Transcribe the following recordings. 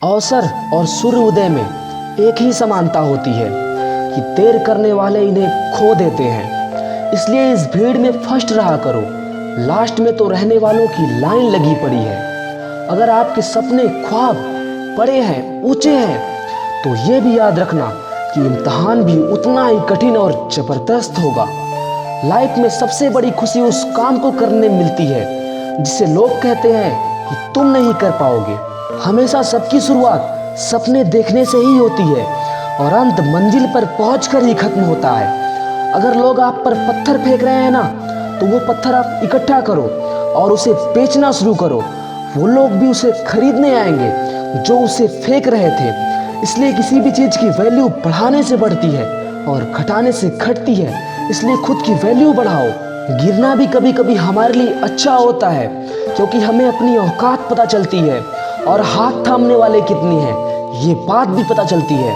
अवसर और सूर्योदय में एक ही समानता होती है कि देर करने वाले इन्हें खो देते हैं। इसलिए इस भीड़ में फर्स्ट रहा करो, लास्ट में तो रहने वालों की लाइन लगी पड़ी है। अगर आपके सपने ख्वाब बड़े हैं, ऊंचे हैं, तो ये भी याद रखना कि इम्तिहान भी उतना ही कठिन और जबरदस्त होगा। लाइफ में सबसे बड़ी खुशी उस काम को करने में मिलती है जिसे लोग कहते हैं कि तुम नहीं कर पाओगे। हमेशा सबकी शुरुआत सपने देखने से ही होती है और अंत मंजिल पर पहुंचकर ही खत्म होता है। अगर लोग आप पर पत्थर फेंक रहे हैं ना, तो वो पत्थर आप इकट्ठा करो और उसे बेचना शुरू करो। वो लोग भी उसे खरीदने आएंगे जो उसे फेंक रहे थे। इसलिए किसी भी चीज़ की वैल्यू बढ़ाने से बढ़ती है और घटाने से घटती है। इसलिए खुद की वैल्यू बढ़ाओ। गिरना भी कभी कभी हमारे लिए अच्छा होता है, क्योंकि हमें अपनी औकात पता चलती है और हाथ थामने वाले कितनी हैं ये बात भी पता चलती है।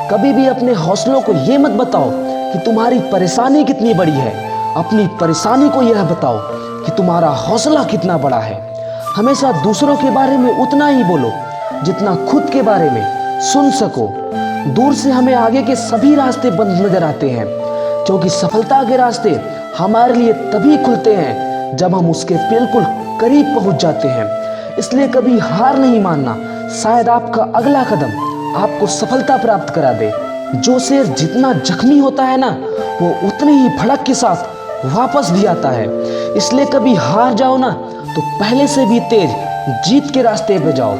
कभी भी अपने हौसलों को ये मत बताओ कि तुम्हारी परेशानी कितनी बड़ी है, अपनी परेशानी को यह बताओ कि तुम्हारा हौसला कितना बड़ा है। हमेशा दूसरों के बारे में उतना ही बोलो जितना खुद के बारे में सुन सको। दूर से हमें आगे के सभी रास्ते बंद नजर आते हैं, क्योंकि सफलता के रास्ते हमारे लिए तभी खुलते हैं जब हम उसके बिल्कुल करीब पहुंच जाते हैं। इसलिए कभी हार नहीं मानना, शायद आपका अगला कदम आपको सफलता प्राप्त करा दे। जो शेर जितना जख्मी होता है ना, वो उतने ही भड़क के साथ वापस भी आता है। इसलिए कभी हार जाओ ना, तो पहले से भी तेज जीत के रास्ते पे जाओ।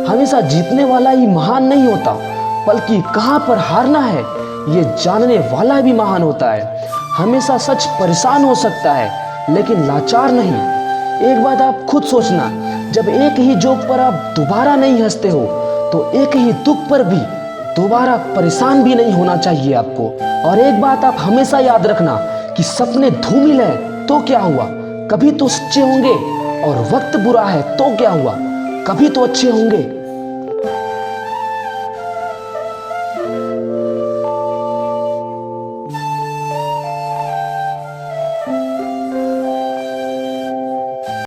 हमेशा जीतने वाला ही महान नहीं होता, बल्कि कहाँ पर हारना है ये जानने वाला भी महान होता है। हमेशा सच परेशान हो सकता है, लेकिन लाचार नहीं। एक बात आप खुद सोचना, जब एक ही जोक पर आप दोबारा नहीं हंसते हो, तो एक ही दुख पर भी दोबारा परेशान भी नहीं होना चाहिए आपको। और एक बात आप हमेशा याद रखना कि सपने धूमिल है तो क्या हुआ, कभी तो सच्चे होंगे। और वक्त बुरा है तो क्या हुआ, कभी तो अच्छे होंगे।